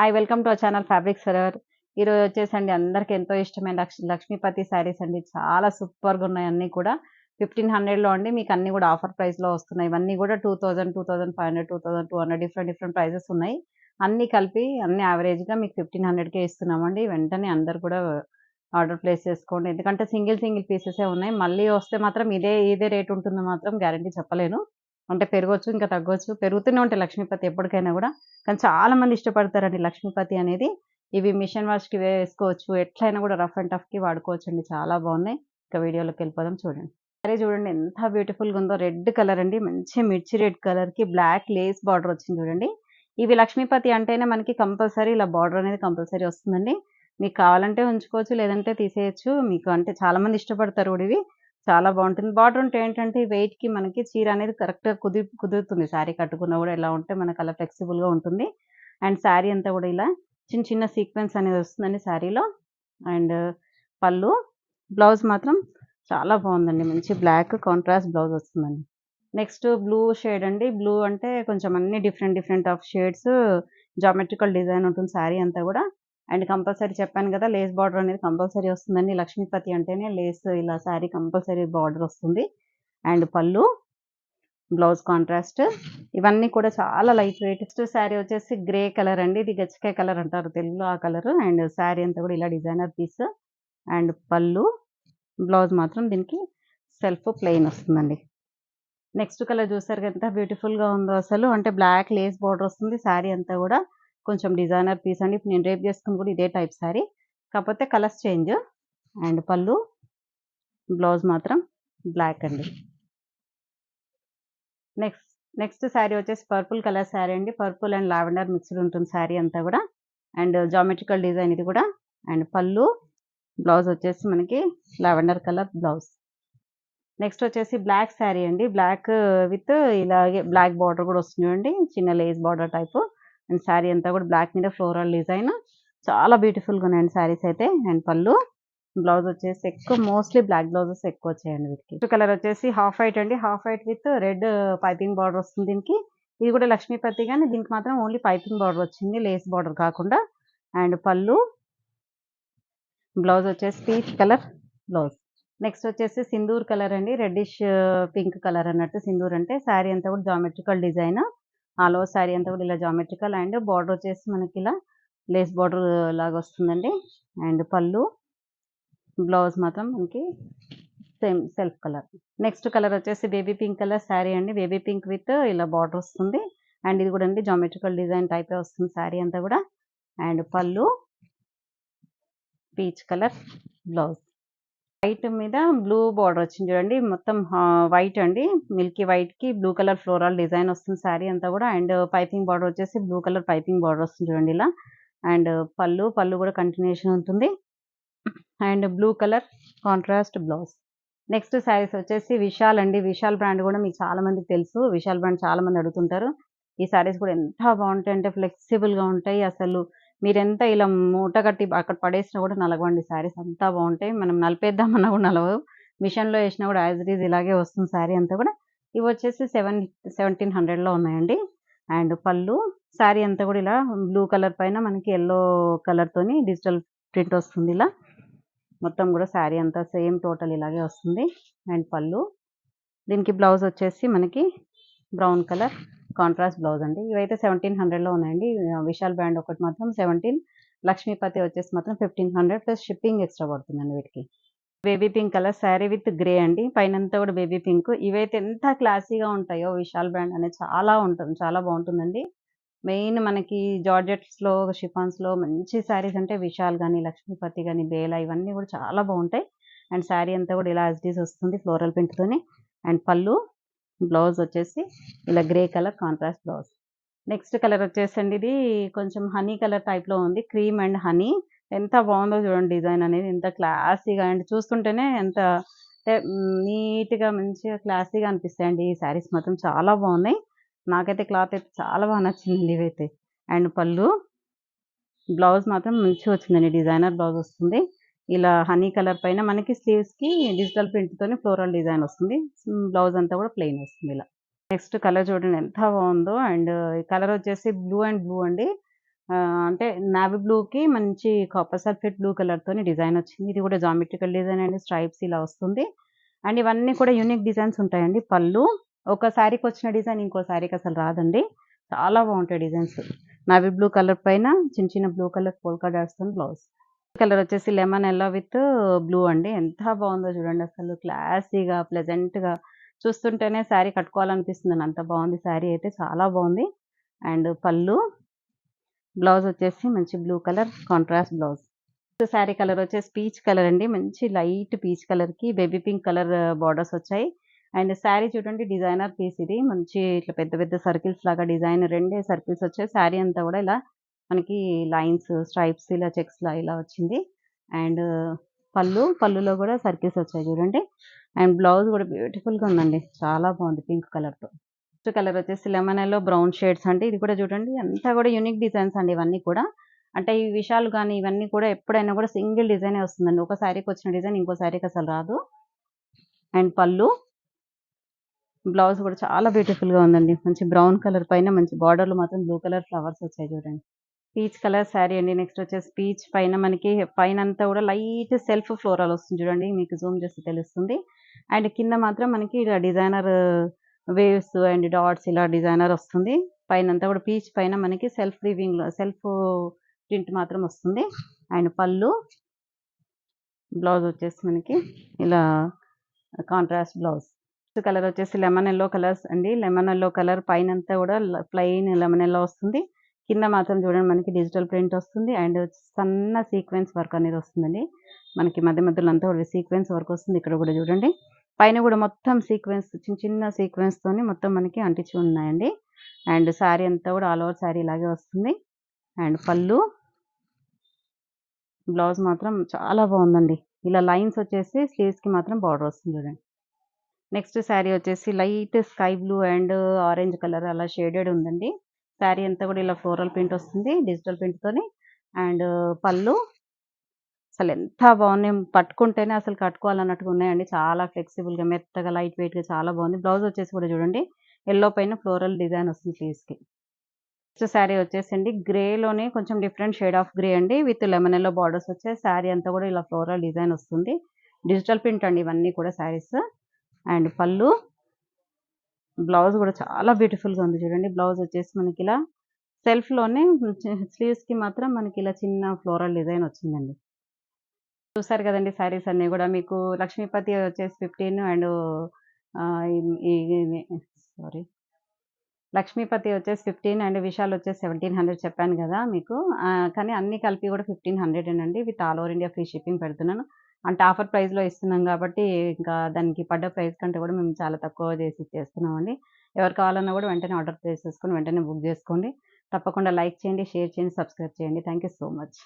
Hi welcome to our channel fabric forever. ఈరోజు వచ్చేసండి అందరికి ఎంతో ఇష్టమైన లక్ష్మీపతి శారీస్ అండి. చాలా సూపర్గా ఉన్నాయి అన్నీ కూడా. 1500లో అండి. మీకు అన్నీ కూడా ఆఫర్ ప్రైస్లో వస్తున్నాయి. ఇవన్నీ కూడా 2000, 2500, 2200 డిఫరెంట్ ప్రైజెస్ ఉన్నాయి. అన్నీ కలిపి అన్ని యావరేజ్గా మీకు 1500కే ఇస్తున్నామండి. వెంటనే అందరు కూడా ఆర్డర్ ప్లేస్ చేసుకోండి. ఎందుకంటే సింగిల్ పీసెసే ఉన్నాయి. మళ్ళీ వస్తే మాత్రం ఇదే రేట్ ఉంటుందో మాత్రం గ్యారంటీ చెప్పలేను. అంటే పెరగొచ్చు, ఇంకా తగ్గొచ్చు. పెరుగుతూనే ఉంటాయి లక్ష్మీపతి ఎప్పటికైనా కూడా. కానీ చాలా మంది ఇష్టపడతారండి లక్ష్మీపతి అనేది. ఇవి మిషన్ వాష్‌కి వేసుకోవచ్చు. ఎట్లైనా కూడా రఫ్ అండ్ టఫ్‌కి వాడుకోవచ్చండి. చాలా బాగున్నాయి. ఇక వీడియోలోకి వెళ్ళిపోదాం చూడండి. సారీ చూడండి ఎంత బ్యూటిఫుల్‌గా ఉందో. రెడ్ కలర్ అండి. మంచి మిర్చి రెడ్ కలర్‌కి బ్లాక్ లేస్ బార్డర్ వచ్చింది చూడండి. ఇవి లక్ష్మీపతి అంటేనే మనకి కంపల్సరీ ఇలా బార్డర్ అనేది కంపల్సరీ వస్తుందండి. మీకు కావాలంటే ఉంచుకోవచ్చు, లేదంటే తీసేయొచ్చు. మీకు అంటే చాలా మంది ఇష్టపడతారు కూడా ఇవి. చాలా బాగుంటుంది. బార్డర్ ఉంటే ఏంటంటే వెయిట్‌కి మనకి చీర అనేది కరెక్ట్‌గా కుదురుతుంది. శారీ కట్టుకున్నా కూడా ఎలా ఉంటే మనకు అలా ఫ్లెక్సిబుల్‌గా ఉంటుంది. అండ్ శారీ అంతా కూడా ఇలా చిన్న చిన్న సీక్వెన్స్ అనేది వస్తుందండి శారీలో. అండ్ పళ్ళు, బ్లౌజ్ మాత్రం చాలా బాగుందండి. మంచి బ్లాక్ కాంట్రాస్ట్ బ్లౌజ్ వస్తుందండి. నెక్స్ట్ బ్లూ షేడ్ అండి. బ్లూ అంటే కొంచెం అన్ని different of shades geometrical design ఉంటుంది శారీ అంతా కూడా. అండ్ కంపల్సరీ చెప్పాను కదా, లేస్ బార్డర్ అనేది కంపల్సరీ వస్తుందండి. లక్ష్మీపతి అంటేనే లేస్ ఇలా శారీ కంపల్సరీ బార్డర్ వస్తుంది. అండ్ పళ్ళు, బ్లౌజ్ కాంట్రాస్ట్ ఇవన్నీ కూడా చాలా లైట్ వెయిట్. నెక్స్ట్ శారీ వచ్చేసి గ్రే కలర్ అండి. ఇది గచ్చకాయ కలర్ అంటారు తెలుగులో, ఆ కలర్. అండ్ శారీ అంతా కూడా ఇలా designer piece. And pallu, blouse మాత్రం దీనికి సెల్ఫ్ ప్లెయిన్ వస్తుందండి. నెక్స్ట్ కలర్ చూసారు ఎంత బ్యూటిఫుల్‌గా ఉందో అసలు. అంటే బ్లాక్ లేస్ బార్డర్ వస్తుంది. శారీ అంతా కూడా కొంచెం డిజైనర్ పీస్ అండి. ఇప్పుడు నేను రేపు చేసుకుంది కూడా ఇదే టైప్ శారీ. కాకపోతే colours change. And pallu, blouse మాత్రం బ్లాక్ అండి. నెక్స్ట్ శారీ వచ్చేసి పర్పుల్ కలర్ శారీ అండి. పర్పుల్ అండ్ లావెండర్ మిక్స్డ్ ఉంటుంది శారీ అంతా కూడా. అండ్ జామెట్రికల్ డిజైన్ ఇది కూడా. అండ్ పళ్ళు, బ్లౌజ్ వచ్చేసి మనకి లావెండర్ కలర్ బ్లౌజ్. నెక్స్ట్ వచ్చేసి బ్లాక్ శారీ అండి. బ్లాక్ విత్ ఇలాగే బ్లాక్ బార్డర్ కూడా వస్తుంది చూడండి. చిన్న lace border type. And sari అంతా కూడా బ్లాక్ మీద ఫ్లోరల్ డిజైన్. చాలా బ్యూటిఫుల్‌గా ఉన్నాయండి శారీస్ అయితే. అండ్ పళ్ళు, బ్లౌజ్ వచ్చేసి ఎక్కువ మోస్ట్లీ బ్లాక్ బ్లౌజెస్ ఎక్కువ వచ్చాయండి వీటికి. నెక్స్ట్ కలర్ వచ్చేసి హాఫ్ వైట్ అండి. Half white with red piping border వస్తుంది దీనికి. ఇది కూడా లక్ష్మీపతి కానీ దీనికి మాత్రం ఓన్లీ పైపింగ్ బార్డర్ వచ్చింది, లేస్ బార్డర్ కాకుండా. అండ్ పళ్ళు, బ్లౌజ్ వచ్చేసి పీచ్ కలర్ బ్లౌజ్. నెక్స్ట్ వచ్చేసి సింధూర్ కలర్ అండి. రెడ్డిష్ పింక్ కలర్ అన్నట్టు సింధూర్ అంటే. శారీ అంతా కూడా geometrical design. All over sari అంతా కూడా ఇలా జామెట్రికల్. అండ్ బార్డర్ వచ్చేసి మనకి ఇలా లేస్ బార్డర్ లాగా వస్తుందండి. అండ్ పళ్ళు, బ్లౌజ్ మాత్రం మనకి same self colour. Next colour వచ్చేసి బేబీ పింక్ కలర్ శారీ అండి. బేబీ పింక్ విత్ ఇలా బార్డర్ వస్తుంది. అండ్ ఇది కూడా అండి జామెట్రికల్ డిజైన్ టైపే వస్తుంది శారీ అంతా కూడా. And pallu, peach colour blouse. White మీద బ్లూ బార్డర్ వచ్చింది చూడండి. మొత్తం వైట్ అండి. మిల్కీ వైట్‌కి బ్లూ కలర్ ఫ్లోరల్ డిజైన్ వస్తుంది శారీ అంతా కూడా. అండ్ పైపింగ్ బార్డర్ వచ్చేసి బ్లూ కలర్ పైపింగ్ బార్డర్ వస్తుంది చూడండి ఇలా. అండ్ పళ్ళు కూడా కంటిన్యూషన్ ఉంటుంది. And blue colour contrast blouse. Next saris వచ్చేసి విశాల్ అండి. విశాల్ బ్రాండ్ కూడా మీకు చాలా మందికి తెలుసు. విశాల్ బ్రాండ్ చాలా మంది అడుగుతుంటారు. ఈ శారీస్ కూడా ఎంత బాగుంటాయంటే ఫ్లెక్సిబుల్‌గా ఉంటాయి. అసలు మీరెంత ఇలా మూట కట్టి అక్కడ పడేసినా కూడా నలగవండి శారీస్, అంతా బాగుంటాయి. మనం నలిపేద్దామన్నా కూడా నలవవు. మిషన్‌లో ఏసినా కూడా యాజ్ ఇట్ ఈజ్ ఇలాగే వస్తుంది శారీ అంతా కూడా. ఇవి వచ్చేసి 1700లో ఉన్నాయండి. అండ్ పళ్ళు, శారీ అంతా కూడా ఇలా బ్లూ కలర్ పైన మనకి యెల్లో కలర్‌తోని డిజిటల్ ప్రింట్ వస్తుంది ఇలా. మొత్తం కూడా శారీ అంతా సేమ్ టోటల్ ఇలాగే వస్తుంది. అండ్ పళ్ళు, దీనికి బ్లౌజ్ వచ్చేసి మనకి బ్రౌన్ కలర్ కాంట్రాస్ట్ బ్లౌజ్ అండి. ఇవైతే 1700లో ఉన్నాయండి. విశాల్ బ్రాండ్ ఒకటి మాత్రం 17. లక్ష్మీపతి వచ్చేసి మాత్రం 1500 ప్లస్ షిప్పింగ్ ఎక్స్ట్రా పడుతుందండి వీటికి. Baby pink colour sari with grey అండి. పైనంతా కూడా బేబీ పింక్. ఇవైతే ఎంత క్లాసీగా ఉంటాయో విశాల్ బ్రాండ్ అనేది చాలా ఉంటుంది. చాలా బాగుంటుందండి. మెయిన్ మనకి జార్జెట్స్‌లో, షిఫాన్స్‌లో మంచి శారీస్ అంటే విశాల్ గాని, లక్ష్మీపతి గాని, బేలా ఇవన్నీ కూడా చాలా బాగుంటాయి. అండ్ శారీ అంతా కూడా ఇలా యాజ్ ఇట్ ఈజ్ వస్తుంది ఫ్లోరల్ ప్రింట్‌తోని. అండ్ పళ్ళు, బ్లౌజ్ వచ్చేసి ఇలా grey colour contrast blouse. Next colour వచ్చేసండి ఇది కొంచెం హనీ కలర్ టైప్‌లో ఉంది. Cream and honey. ఎంత బాగుందో చూడండి డిజైన్ అనేది. ఎంత క్లాసీగా అండ్ చూస్తుంటేనే ఎంత అంటే నీట్‌గా మంచిగా క్లాసీగా అనిపిస్తాయండి ఈ శారీస్ మాత్రం చాలా బాగున్నాయి. నాకైతే క్లాత్ అయితే చాలా బాగా నచ్చిందండి ఇవైతే. అండ్ పళ్ళు, బ్లౌజ్ మాత్రం మంచిగా వచ్చిందండి. డిజైనర్ బ్లౌజ్ వస్తుంది. ఇలా హనీ కలర్ పైన మనకి స్లీవ్స్‌కి డిజిటల్ ప్రింట్‌తోని ఫ్లోరల్ డిజైన్ వస్తుంది. బ్లౌజ్ అంతా కూడా ప్లెయిన్ వస్తుంది ఇలా. నెక్స్ట్ కలర్ చూడండి ఎంత బాగుందో. అండ్ ఈ కలర్ వచ్చేసి బ్లూ అండ్ బ్లూ అండి. అంటే నావీ బ్లూకి మంచి కాపర్ సల్ఫేట్ బ్లూ కలర్‌తోని డిజైన్ వచ్చింది. ఇది కూడా జామెట్రికల్ డిజైన్ అండి. స్ట్రైప్స్ ఇలా వస్తుంది. అండ్ ఇవన్నీ కూడా యూనిక్ డిజైన్స్ ఉంటాయండి. పళ్ళు ఒక శారీకొచ్చిన డిజైన్ ఇంకో శారీకి అసలు రాదండి. చాలా బావుంటాయి డిజైన్స్. నావీ బ్లూ కలర్ పైన చిన్న చిన్న బ్లూ కలర్ పోల్కా డాట్స్‌తోని బ్లౌజ్. కలర్ వచ్చేసి లెమన్ యెల్లో విత్ బ్లూ అండి. ఎంత బావుందో చూడండి అసలు క్లాసీగా, ప్లెజెంట్‌గా చూస్తుంటేనే శారీ కట్టుకోవాలనిపిస్తుందండి. అంత బావుంది శారీ అయితే చాలా బావుంది. అండ్ పళ్ళు, బ్లౌజ్ వచ్చేసి మంచి blue colour contrast blouse. Sari colour వచ్చేసి పీచ్ కలర్ అండి. మంచి లైట్ పీచ్ కలర్‌కి బేబీ పింక్ కలర్ బోర్డర్స్ వచ్చాయి. అండ్ శారీ చూడండి డిజైనర్ పీస్ ఇది. మంచి ఇట్లా పెద్ద పెద్ద సర్కిల్స్ లాగా డిజైన్ రెండే సర్కిల్స్ వచ్చాయి. శారీ అంతా కూడా ఇలా మనకి లైన్స్, స్ట్రైప్స్ ఇలా చెక్స్‌లా ఇలా వచ్చింది. అండ్ పళ్ళులో కూడా సర్కిల్స్ వచ్చాయి చూడండి. అండ్ బ్లౌజ్ కూడా బ్యూటిఫుల్‌గా ఉందండి. చాలా బావుంది పింక్ కలర్‌తో. నెక్స్ట్ కలర్ వచ్చేసి లెమన్ యెల్లో బ్రౌన్ షేడ్స్ అండి. ఇది కూడా చూడండి అంతా కూడా యూనిక్ డిజైన్స్ అండి ఇవన్నీ కూడా. అంటే ఈ విషయాలు గాని ఇవన్నీ కూడా ఎప్పుడైనా కూడా సింగిల్ డిజైనే వస్తుందండి. ఒక శారీకొచ్చిన డిజైన్ ఇంకో శారీకి అసలు రాదు. అండ్ పళ్ళు, బ్లౌజ్ కూడా చాలా బ్యూటిఫుల్‌గా ఉందండి. మంచి బ్రౌన్ కలర్ పైన మంచి బార్డర్‌లో మాత్రం బ్లూ కలర్ ఫ్లవర్స్ వచ్చాయి చూడండి. పీచ్ కలర్ శారీ అండి. నెక్స్ట్ వచ్చేసి పీచ్ పైన మనకి పైనంతా కూడా లైట్ సెల్ఫ్ ఫ్లోరల్ వస్తుంది చూడండి. మీకు జూమ్ చేస్తే తెలుస్తుంది. అండ్ కింద మాత్రం మనకి ఇలా డిజైనర్ వేవ్స్ అండ్ డాట్స్ ఇలా డిజైనర్ వస్తుంది. పైనంతా కూడా పీచ్ పైన మనకి సెల్ఫ్ వీవింగ్‌లో సెల్ఫ్ ప్రింట్ మాత్రం వస్తుంది. అండ్ పళ్ళు, బ్లౌజ్ వచ్చేసి మనకి ఇలా కాంట్రాస్ట్ బ్లౌజ్. నెక్స్ట్ కలర్ వచ్చేసి లెమన్ యెల్లో కలర్స్ అండి. లెమన్ యెల్లో కలర్ పైనంతా కూడా ప్లెయిన్ లెమన్ యెల్లో వస్తుంది. కింద మాత్రం చూడండి మనకి డిజిటల్ ప్రింట్ వస్తుంది. అండ్ సన్న సీక్వెన్స్ వర్క్ అనేది వస్తుందండి. మనకి మధ్య మధ్యలో అంతా కూడా సీక్వెన్స్ వర్క్ వస్తుంది. ఇక్కడ కూడా చూడండి. పైన కూడా మొత్తం సీక్వెన్స్ చిన్న చిన్న సీక్వెన్స్‌తోని మొత్తం మనకి అంటించి ఉన్నాయండి. అండ్ శారీ అంతా కూడా ఆల్ ఓవర్ శారీ ఇలాగే వస్తుంది. అండ్ పళ్ళు, బ్లౌజ్ మాత్రం చాలా బావుందండి. ఇలా లైన్స్ వచ్చేసి స్లీవ్స్‌కి మాత్రం బార్డర్ వస్తుంది చూడండి. నెక్స్ట్ శారీ వచ్చేసి light sky blue and orange colour అలా షేడెడ్ ఉందండి. శారీ అంతా కూడా ఇలా ఫ్లోరల్ ప్రింట్ వస్తుంది డిజిటల్ ప్రింట్‌తోని. అండ్ పళ్ళు అసలెంత బావున్నాయి. పట్టుకుంటేనే అసలు కట్టుకోవాలన్నట్టుగా ఉన్నాయండి. చాలా ఫ్లెక్సిబుల్‌గా, మెత్తగా, లైట్ వెయిట్‌గా చాలా బావుంది. బ్లౌజ్ వచ్చేసి కూడా చూడండి యెల్లో పైన ఫ్లోరల్ డిజైన్ వస్తుంది స్లీవ్స్‌కి. నెక్స్ట్ శారీ వచ్చేసండి గ్రేలోనే కొంచెం డిఫరెంట్ షేడ్ ఆఫ్ గ్రే అండి. విత్ లెమన్ యెల్లో బార్డర్స్ వచ్చాయి. శారీ అంతా కూడా ఇలా ఫ్లోరల్ డిజైన్ వస్తుంది. డిజిటల్ ప్రింట్ అండి ఇవన్నీ కూడా శారీస్. అండ్ పళ్ళు, బ్లౌజ్ గూడా చాలా బ్యూటిఫుల్‌గా ఉంది చూడండి. బ్లౌజ్ వచ్చేసి మనకిలా సెల్ఫ్‌లోనే స్లీవ్స్‌కి మాత్రం మనకిలా చిన్న ఫ్లోరల్ డిజైన్ వచ్చిందండి. చూసారు గదండీ శారీస్ అన్నీ గూడా. మీకు లక్ష్మీపతి వచ్చేసి 15 అండ్ ఆహ్, ఈ ఇది సారీ లక్ష్మీపతి వచ్చేసి 15 అండ్ విశాల్ వచ్చేసి 1700 చెప్పాను గదా మీకు. కానీ అన్నీ కలిపి గూడా 1500 with all over India free shipping పెడుతున్నాను. అంటే ఆఫర్ ప్రైస్‌లో ఇస్తున్నాం గాబట్టి, ఇంకా దానికి పడ్డ ప్రైస్ కంటే గూడా మేము చాలా తక్కువ జేసి ఇచ్చేస్తున్నామండి. ఎవరు కావాలన్నా గూడా వెంటనే ఆర్డర్ చేసేసుకొని వెంటనే బుక్ జేసుకోండి. తప్పకుండా లైక్ చేయండి, షేర్ చేయండి, సబ్స్క్రైబ్ చేయండి. Thank you so much.